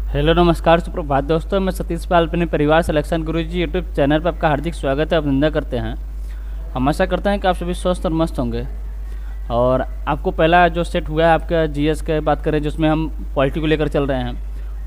Hello नमस्कार सुप्रभात दोस्तों, मैं सतीश पाल अपने परिवार सिलेक्शन गुरुजी यूट्यूब चैनल पर आपका हार्दिक स्वागत है, अभिनंदन करते हैं। हम आशा करते हैं कि आप सभी स्वस्थ और मस्त होंगे। और आपको पहला जो सेट हुआ है आपका जीएस के बात करें जिसमें हम पॉलिटी को लेकर चल रहे हैं,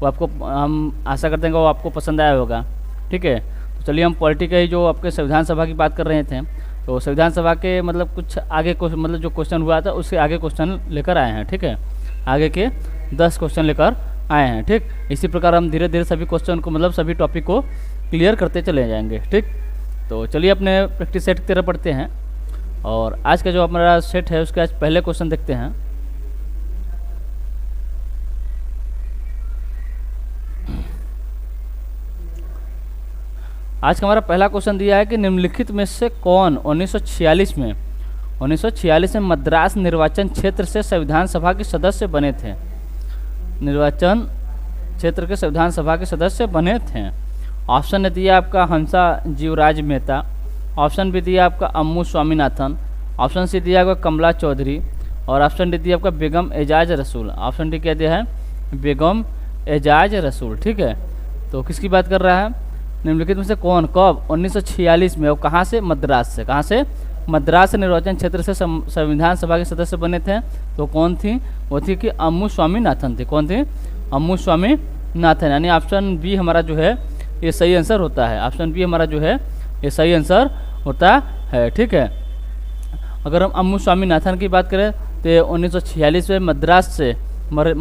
वो आपको हम आशा करते हैं कि वो आपको पसंद आया होगा। ठीक है, तो चलिए हम पॉलिटी के जो आपके संविधान सभा की बात कर रहे थे, तो संविधान सभा के मतलब कुछ आगे मतलब जो क्वेश्चन हुआ था उससे आगे क्वेश्चन लेकर आए हैं। ठीक है, आगे के 10 क्वेश्चन लेकर आए हैं। ठीक, इसी प्रकार हम धीरे धीरे सभी क्वेश्चन को मतलब सभी टॉपिक को क्लियर करते चले जाएंगे। ठीक, तो चलिए अपने प्रैक्टिस सेट की तरफ पढ़ते हैं। और आज का जो हमारा सेट है उसके आज पहले क्वेश्चन देखते हैं। आज का हमारा पहला क्वेश्चन दिया है कि निम्नलिखित में से कौन 1946 में मद्रास निर्वाचन क्षेत्र से संविधान सभा के सदस्य बने थे। निर्वाचन क्षेत्र के संविधान सभा के सदस्य बने थे। ऑप्शन ने दिया आपका हंसा जीवराज मेहता, ऑप्शन भी दिया आपका अम्मू स्वामीनाथन, ऑप्शन सी दिया आपका कमला चौधरी, और ऑप्शन डी दिया आपका बेगम एजाज रसूल। ऑप्शन डी क्या दिया है? बेगम एजाज रसूल। ठीक है, तो किसकी बात कर रहा है? निम्नलिखित में से कौन कब 1946 में और कहाँ से? मद्रास से। कहाँ से? मद्रास निर्वाचन क्षेत्र से संविधान सभा के सदस्य बने थे। तो कौन थी? वो थी कि अम्मू स्वामीनाथन थी। कौन थी? अम्मू स्वामीनाथन। यानी ऑप्शन बी हमारा जो है ये सही आंसर होता है। ऑप्शन बी हमारा जो है ये सही आंसर होता है। ठीक है, अगर हम अम्मू स्वामीनाथन की बात करें तो 1946 में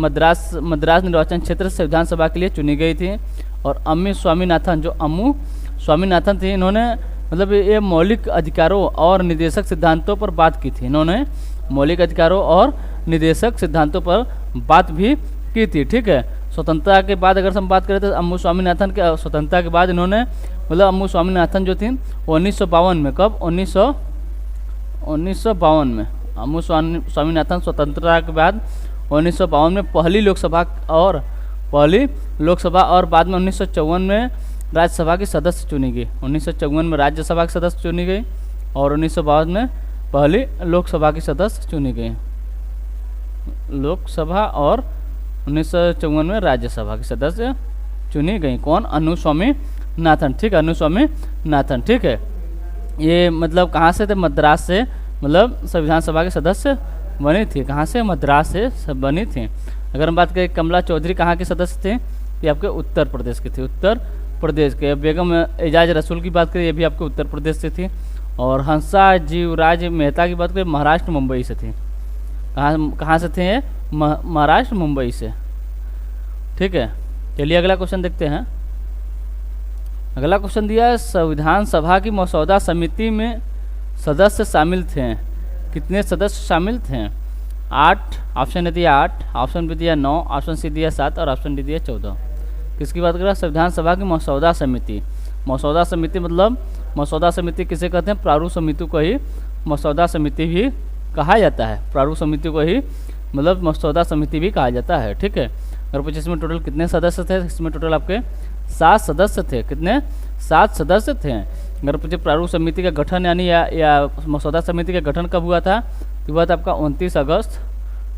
मद्रास निर्वाचन क्षेत्र से संविधान सभा के लिए चुनी गई थी। और अम्मू स्वामीनाथन थी, इन्होंने मतलब ये मौलिक अधिकारों और निर्देशक सिद्धांतों पर बात की थी। इन्होंने मौलिक अधिकारों और निर्देशक सिद्धांतों पर बात भी की थी। ठीक है, स्वतंत्रता के बाद अगर हम बात करें तो अम्मू स्वामीनाथन के स्वतंत्रता के बाद इन्होंने मतलब अम्मू स्वामीनाथन जो थी 1952 में, कब? 1952 में अम्मू स्वामीनाथन स्वतंत्रता के बाद 1952 में पहली लोकसभा और बाद में 1954 में राज्यसभा की सदस्य चुनी गई। 1954 में राज्यसभा की सदस्य चुनी गई और 1952 में पहली लोकसभा की सदस्य चुनी गई। लोकसभा और 1954 में राज्यसभा की सदस्य चुनी गई। कौन? अनु स्वामीनाथन। ठीक है, अनु स्वामीनाथन। ठीक है, ये मतलब कहाँ से थे? मद्रास से मतलब संविधान सभा के सदस्य बनी थी। कहाँ से? मद्रास से बनी थी। अगर हम बात करें कमला चौधरी कहाँ के सदस्य थे? ये आपके उत्तर प्रदेश के थे, उत्तर प्रदेश के। बेगम एजाज रसूल की बात करें, ये भी आपके उत्तर प्रदेश से थी। और हंसा जीवराज मेहता की बात करें, महाराष्ट्र मुंबई से थी। कहाँ से थे ये? महाराष्ट्र मुंबई से। ठीक है, चलिए अगला क्वेश्चन देखते हैं। अगला क्वेश्चन दिया है संविधान सभा की मसौदा समिति में सदस्य शामिल थे। कितने सदस्य शामिल थे? 8। ऑप्शन ने दिया 8, ऑप्शन बी दिया 9, ऑप्शन सी दिया 7 और ऑप्शन डी दिया 14। किसकी बात कर रहा है? संविधान सभा की मसौदा समिति। मसौदा समिति मतलब मसौदा समिति किसे कहते हैं? प्रारूप समिति को ही मसौदा समिति भी कहा जाता है। प्रारूप समिति को ही मतलब मसौदा समिति भी कहा जाता है। ठीक है, अगर पूछे इसमें टोटल कितने सदस्य थे? इसमें टोटल आपके 7 सदस्य थे। कितने? 7 सदस्य थे। अगर पूछे प्रारूप समिति का गठन यानी या मसौदा समिति का गठन कब हुआ था? तो हुआ था आपका 29 अगस्त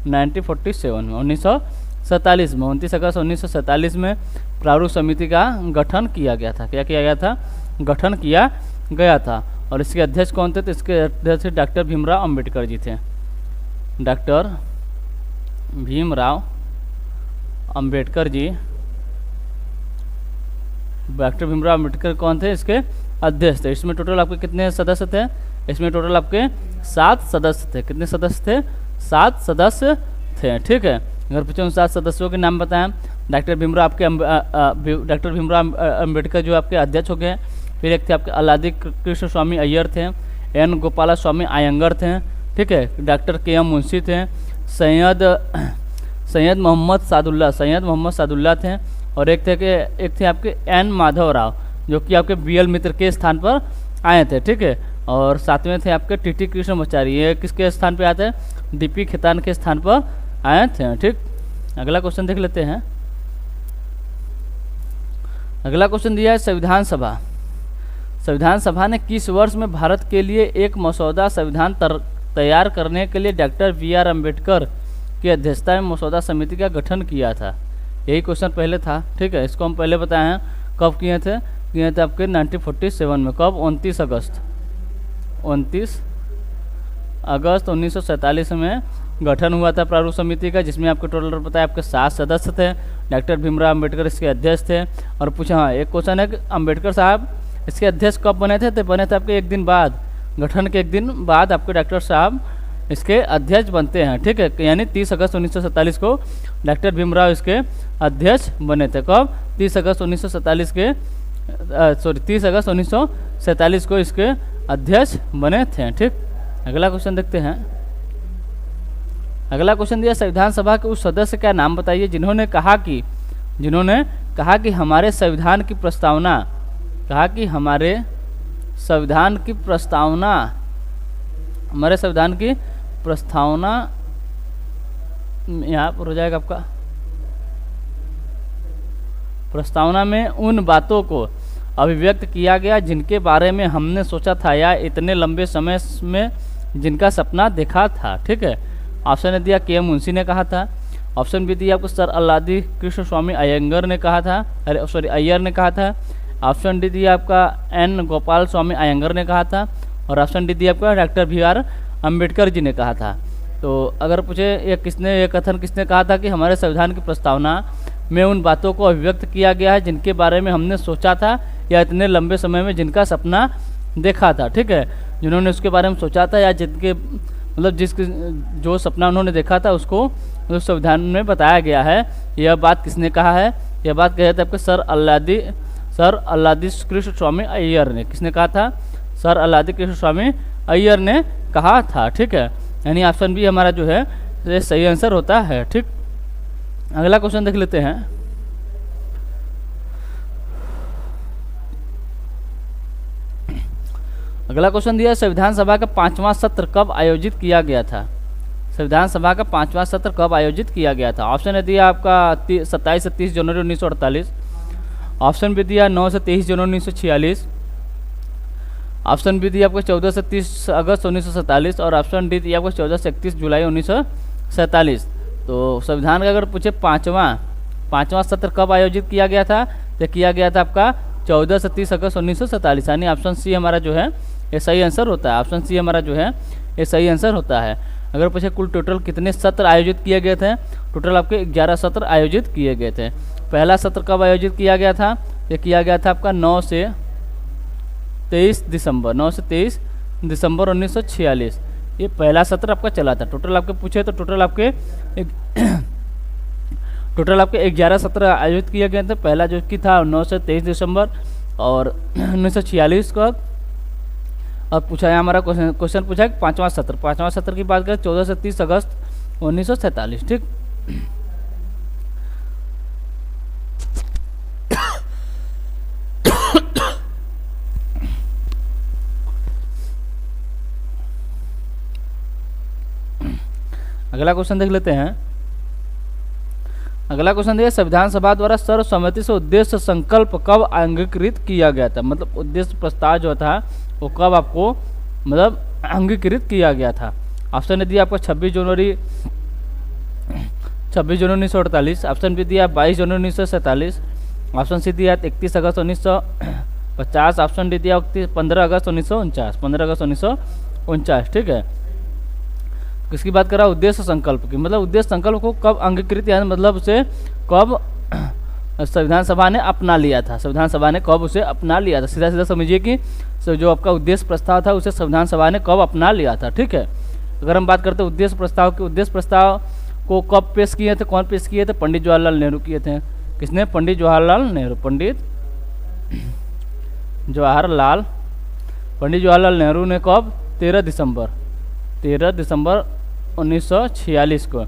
1947 में, 1947 में। 29 अगस्त 1947 में प्रारूप समिति का गठन किया गया था। क्या किया गया था? गठन किया गया था। और इसके अध्यक्ष कौन थे? तो इसके अध्यक्ष डॉक्टर भीमराव अंबेडकर जी थे। डॉक्टर भीमराव अंबेडकर जी। डॉक्टर भीमराव अंबेडकर कौन थे? इसके अध्यक्ष थे। इसमें टोटल आपके कितने सदस्य थे? इसमें टोटल आपके 7 सदस्य थे। कितने सदस्य थे? 7 सदस्य थे। ठीक है, अगर पूछे उन 7 सदस्यों के नाम बताएं, डॉक्टर भीमराव अंबेडकर जो आपके अध्यक्ष हो गए। फिर एक थे आपके अलादी कृष्ण स्वामी अय्यर थे, एन गोपाला स्वामी आयंगर थे। ठीक है, डॉक्टर के.एम. मुंशी थे, सैयद मोहम्मद सादुल्ला थे। और एक थे आपके एन माधव राव जो कि आपके बी.एल. मित्र के स्थान पर आए थे। ठीक है, और सातवें थे आपके टी.टी. कृष्णमाचारी। ये किसके स्थान पर आए थे? डी.पी. खेतान के स्थान पर आए थे। ठीक, अगला क्वेश्चन देख लेते हैं। अगला क्वेश्चन दिया है संविधान सभा ने किस वर्ष में भारत के लिए एक मसौदा संविधान तैयार करने के लिए डॉक्टर बी.आर. अम्बेडकर की अध्यक्षता में मसौदा समिति का गठन किया था? यही क्वेश्चन पहले था, ठीक है। इसको हम पहले बताए हैं कब किए थे आपके 1947 में। कब? 29 अगस्त 1947 में गठन हुआ था प्रारूप समिति का, जिसमें आपके टोटल पता है आपके 7 सदस्य थे। डॉक्टर भीमराव अंबेडकर इसके अध्यक्ष थे। और पूछा, हाँ एक क्वेश्चन है कि अंबेडकर साहब इसके अध्यक्ष कब बने थे? तो बने थे आपके एक दिन बाद, गठन के एक दिन बाद आपके डॉक्टर साहब इसके अध्यक्ष बनते हैं, ठीक है। यानी 30 अगस्त 1947 को डॉक्टर भीमराव इसके अध्यक्ष बने थे। कब? 30 अगस्त 1947 के 30 अगस्त 1947 को इसके अध्यक्ष बने थे, ठीक। अगला क्वेश्चन देखते हैं। अगला क्वेश्चन दिया, संविधान सभा के उस सदस्य का नाम बताइए जिन्होंने कहा कि हमारे संविधान की प्रस्तावना, यहाँ पर हो जाएगा आपका, प्रस्तावना में उन बातों को अभिव्यक्त किया गया जिनके बारे में हमने सोचा था या इतने लंबे समय में जिनका सपना देखा था, ठीक है। ऑप्शन ए दिया के एम मुंशी ने कहा था। ऑप्शन बी दिया आपको सर अल्लादी कृष्ण स्वामी अयंगर ने कहा था, अय्यर ने कहा था। ऑप्शन डी दिया आपका एन गोपाल स्वामी अयंगर ने कहा था। और ऑप्शन डी दिया आपका doctor B are Ambedkar ji ने कहा था। तो अगर पूछे ये कथन किसने कहा था कि हमारे संविधान की प्रस्तावना में उन बातों को अभिव्यक्त किया गया है जिनके बारे में हमने सोचा था या इतने लंबे समय में जिनका सपना देखा था, ठीक है। जिन्होंने उसके बारे में सोचा था या जिनके जो सपना उन्होंने देखा था उसको उस संविधान में बताया गया है। यह बात किसने कहा है? यह बात कहे थे आपके सर अल्लादी कृष्ण स्वामी अय्यर ने। किसने कहा था? सर अल्लादी कृष्ण स्वामी अय्यर ने कहा था, ठीक है। यानी ऑप्शन बी हमारा जो है ये सही आंसर होता है, ठीक। अगला क्वेश्चन देख लेते हैं। अगला क्वेश्चन दिया, संविधान सभा का 5वां सत्र कब आयोजित किया गया था? संविधान सभा का 5वां सत्र कब आयोजित किया गया था? ऑप्शन ए दिया आपका 27 से 30 जनवरी 1948। ऑप्शन बी दिया 9 से 23 जनवरी 1946। ऑप्शन बी दिया आपको 14 से 30 अगस्त 1947। और ऑप्शन डी दिया आपको 14 से 31 जुलाई 1947। तो संविधान का अगर पूछे पाँचवां सत्र कब आयोजित किया गया था, तो किया गया था आपका 14 से 30 अगस्त 1947। यानी ऑप्शन सी हमारा जो है ये सही आंसर होता है। ऑप्शन सी हमारा जो है ये सही आंसर होता है। अगर पूछे कुल टोटल कितने सत्र आयोजित किए गए थे, टोटल आपके 11 सत्र आयोजित किए गए थे। पहला सत्र कब आयोजित किया गया था? ये किया गया था आपका 9 से 23 दिसंबर 1946। ये पहला सत्र आपका चला था। टोटल आपके पूछे तो टोटल आपके 11 सत्र आयोजित किए गए थे। पहला जो कि था 9 से 23 दिसंबर और 1946 को। और पूछा है हमारा क्वेश्चन पूछा है कि पाँचवां सत्र की बात करें 14 से 30 अगस्त 1947, ठीक। अगला क्वेश्चन देख लेते हैं। अगला क्वेश्चन देखिए, संविधान सभा द्वारा सर्वसम्मति से उद्देश्य संकल्प कब अंगीकृत किया गया था? मतलब उद्देश्य प्रस्ताव जो था वो कब आपको मतलब अंगीकृत किया गया था? ऑप्शन ने दिया आपको 26 जनवरी 1948। ऑप्शन बी दिया 22 जनवरी 1947। ऑप्शन सी दिया 31 अगस्त 1950। ऑप्शन डी दिया 15 अगस्त 1949, ठीक है। किसकी बात कर रहा है? उद्देश्य संकल्प की। मतलब उद्देश्य संकल्प को कब अंगीकृत यानी मतलब उसे कब संविधान सभा ने अपना लिया था? संविधान सभा ने कब उसे अपना लिया था? सीधा सीधा समझिए कि जो आपका उद्देश्य प्रस्ताव था उसे संविधान सभा ने कब अपना लिया था, ठीक है। अगर हम बात करते हैं उद्देश्य प्रस्ताव की, उद्देश्य प्रस्ताव को कब पेश किए थे? कौन पेश किए थे? पंडित जवाहरलाल नेहरू किए थे। किसने? पंडित जवाहरलाल नेहरू। पंडित जवाहरलाल नेहरू ने कब? 13 दिसंबर 1946 को।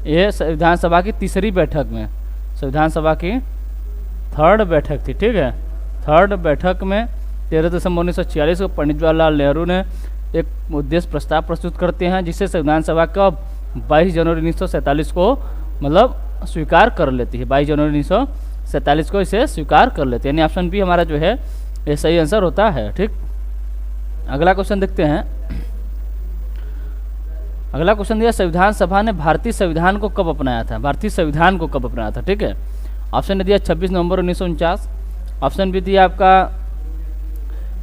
यह संविधान सभा की तीसरी बैठक में, संविधान सभा की 3rd बैठक थी, ठीक है। 3rd बैठक में 13 दिसंबर 1946 को पंडित जवाहरलाल नेहरू ने एक उद्देश्य प्रस्ताव प्रस्तुत करते हैं जिसे संविधान सभा कब 22 जनवरी 1947 को मतलब स्वीकार कर लेती है। 22 जनवरी 1947 को इसे स्वीकार कर लेते हैं। यानी ऑप्शन बी हमारा जो है ये सही आंसर होता है, ठीक। अगला क्वेश्चन देखते हैं। अगला क्वेश्चन दिया, संविधान सभा ने भारतीय संविधान को कब अपनाया था? भारतीय संविधान को कब अपनाया था? ठीक है, ऑप्शन ने दिया 26 नवंबर 1949, ऑप्शन बी दिया आपका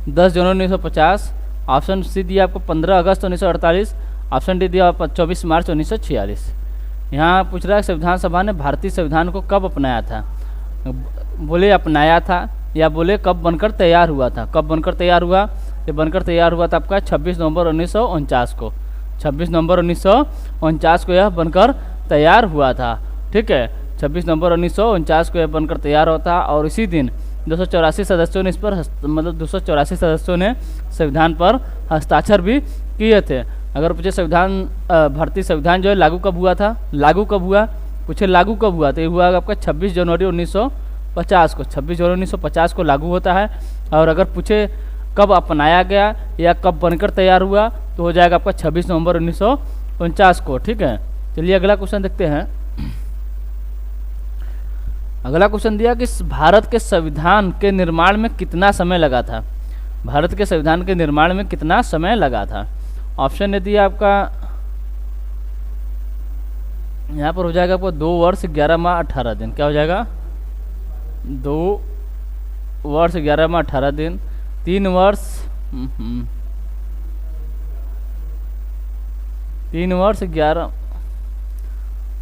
10 जनवरी 1950, ऑप्शन सी दिया आपको 15 अगस्त 1948, ऑप्शन डी दिया 24 मार्च 1946। यहाँ पूछ रहा है संविधान सभा ने भारतीय संविधान को कब अपनाया था? बोले अपनाया था या बोले कब बनकर तैयार हुआ था? कब बनकर तैयार हुआ? ये बनकर तैयार हुआ था आपका 26 नवंबर 1949 को। 26 नवंबर 1949 को यह बनकर तैयार हुआ था। ठीक है, 26 नवंबर 1949 को यह बनकर तैयार होता और इसी दिन 284 सदस्यों ने इस पर 284 सदस्यों ने संविधान पर हस्ताक्षर भी किए थे। अगर पूछे संविधान भारतीय संविधान जो है लागू कब हुआ था? लागू कब हुआ? पूछे लागू कब हुआ तो ये हुआ आपका 26 जनवरी 1950 को। 26 जनवरी 1950 को लागू होता है। और अगर पूछे कब अपनाया गया या कब बनकर तैयार हुआ तो हो जाएगा आपका 26 नवंबर 1949 को। ठीक है, चलिए अगला क्वेश्चन देखते हैं। अगला क्वेश्चन दिया कि भारत के संविधान के निर्माण में कितना समय लगा था? भारत के संविधान के निर्माण में कितना समय लगा था? ऑप्शन ने दिया आपका, यहाँ पर हो जाएगा आपको 2 वर्ष 11 माह 18 दिन। क्या हो जाएगा? 2 वर्ष 11 माह 18 दिन। 3 वर्ष 3 वर्ष 11,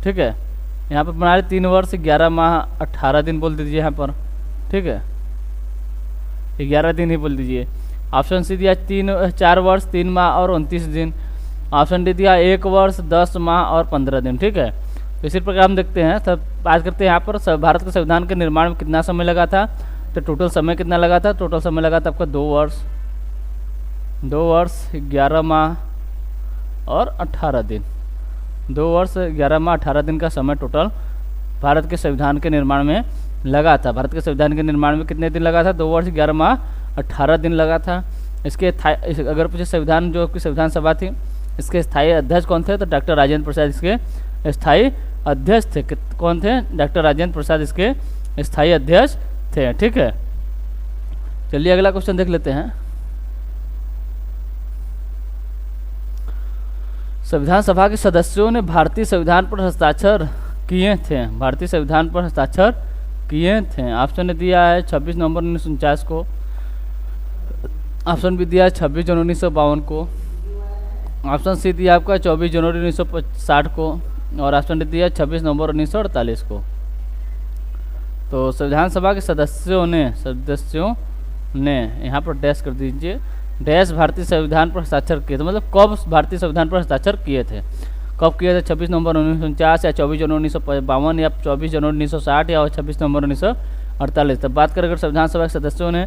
ठीक है, यहाँ पर बना रहे 3 वर्ष 11 माह 18 दिन बोल दीजिए यहाँ पर। ठीक है, 11 दिन ही बोल दीजिए। ऑप्शन सी दिया 4 वर्ष 3 माह और 29 दिन। ऑप्शन डी दिया 1 वर्ष 10 माह और 15 दिन। ठीक है, तो इसी प्रकार हम देखते हैं। तब बात करते हैं यहाँ पर भारत के संविधान के निर्माण में कितना समय लगा था। तो टोटल समय कितना लगा था? टोटल समय लगा था आपका 2 वर्ष 11 माह और 18 दिन। 2 वर्ष 11 माह 18 दिन का समय टोटल भारत के संविधान के निर्माण में लगा था। भारत के संविधान के निर्माण में कितने दिन लगा था? 2 वर्ष 11 माह 18 दिन लगा था। इसके अगर पूछे संविधान जो कि संविधान सभा थी, इसके स्थायी अध्यक्ष कौन थे? तो डॉक्टर राजेंद्र प्रसाद इसके स्थायी अध्यक्ष थे। कौन थे? डॉक्टर राजेंद्र प्रसाद इसके स्थायी अध्यक्ष थे। ठीक है, चलिए अगला क्वेश्चन देख लेते हैं। संविधान सभा के सदस्यों ने भारतीय संविधान पर हस्ताक्षर किए थे। भारतीय संविधान पर हस्ताक्षर किए थे। ऑप्शन ने दिया है 26 नवंबर 1949 को। ऑप्शन भी दिया है 26 जनवरी 1952 को। ऑप्शन सी दिया आपका 24 जनवरी 1960 को। और ऑप्शन डी दिया 26 नवंबर 1948 को। तो संविधान सभा के सदस्यों ने यहाँ पर डैश कर दीजिए, डैश भारतीय संविधान पर हस्ताक्षर किए थे। मतलब कब भारतीय संविधान पर हस्ताक्षर किए थे? कब किए थे? 26 नवंबर 1949 या 24 जनवरी 1952 या 24 जनवरी 1960 या 26 नवंबर 1948। तब बात करें अगर संविधान सभा के सदस्यों ने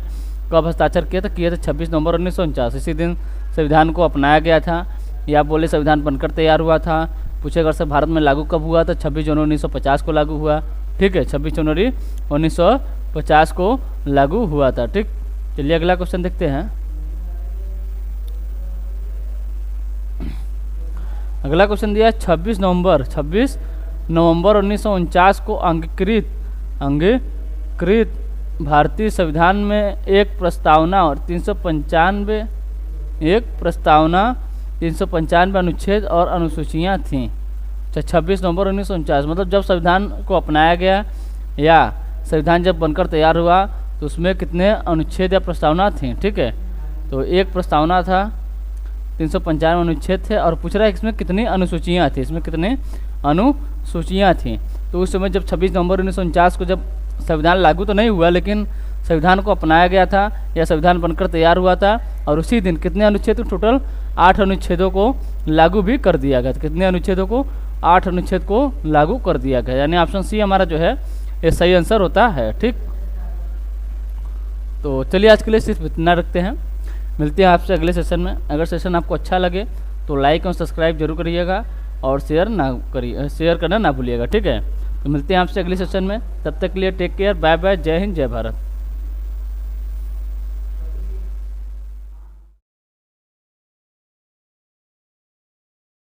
कब हस्ताक्षर किए थे 26 नवंबर 1949। इसी दिन संविधान को अपनाया गया था या बोले संविधान बनकर तैयार हुआ था। पूछे अगर से भारत में लागू कब हुआ? तो 26 जनवरी 1950 को लागू हुआ। ठीक है, 26 जनवरी 1950 को लागू हुआ था। ठीक, चलिए अगला क्वेश्चन देखते हैं। अगला क्वेश्चन दिया 26 नवंबर 1949 को अंगीकृत भारतीय संविधान में एक प्रस्तावना और 395 अनुच्छेद और अनुसूचियाँ थीं। 26 नवंबर 1949 मतलब जब संविधान को अपनाया गया या संविधान जब बनकर तैयार हुआ तो उसमें कितने अनुच्छेद या प्रस्तावना थी। ठीक है, तो एक प्रस्तावना था, 395 अनुच्छेद थे और पूछ रहा है इसमें कितनी अनुसूचियाँ थी। इसमें कितनी अनुसूचियाँ थी? तो उस समय जब 26 नवंबर 1949 को जब संविधान लागू तो नहीं हुआ लेकिन संविधान को अपनाया गया था या संविधान बनकर तैयार हुआ था और उसी दिन कितने अनुच्छेद? टोटल 8 अनुच्छेदों को लागू भी कर दिया गया। कितने अनुच्छेदों को? 8 अनुच्छेद को लागू कर दिया गया। यानी ऑप्शन सी हमारा जो है ये सही आंसर होता है। ठीक, तो चलिए आज के लिए सिर्फ इतना रखते हैं। मिलते हैं आपसे अगले सेशन में। अगर सेशन आपको अच्छा लगे तो लाइक और सब्सक्राइब जरूर करिएगा और शेयर करना ना भूलिएगा। ठीक है, तो मिलते हैं आपसे अगले सेशन में। तब तक के लिए टेक केयर, बाय बाय, जय हिंद, जय भारत।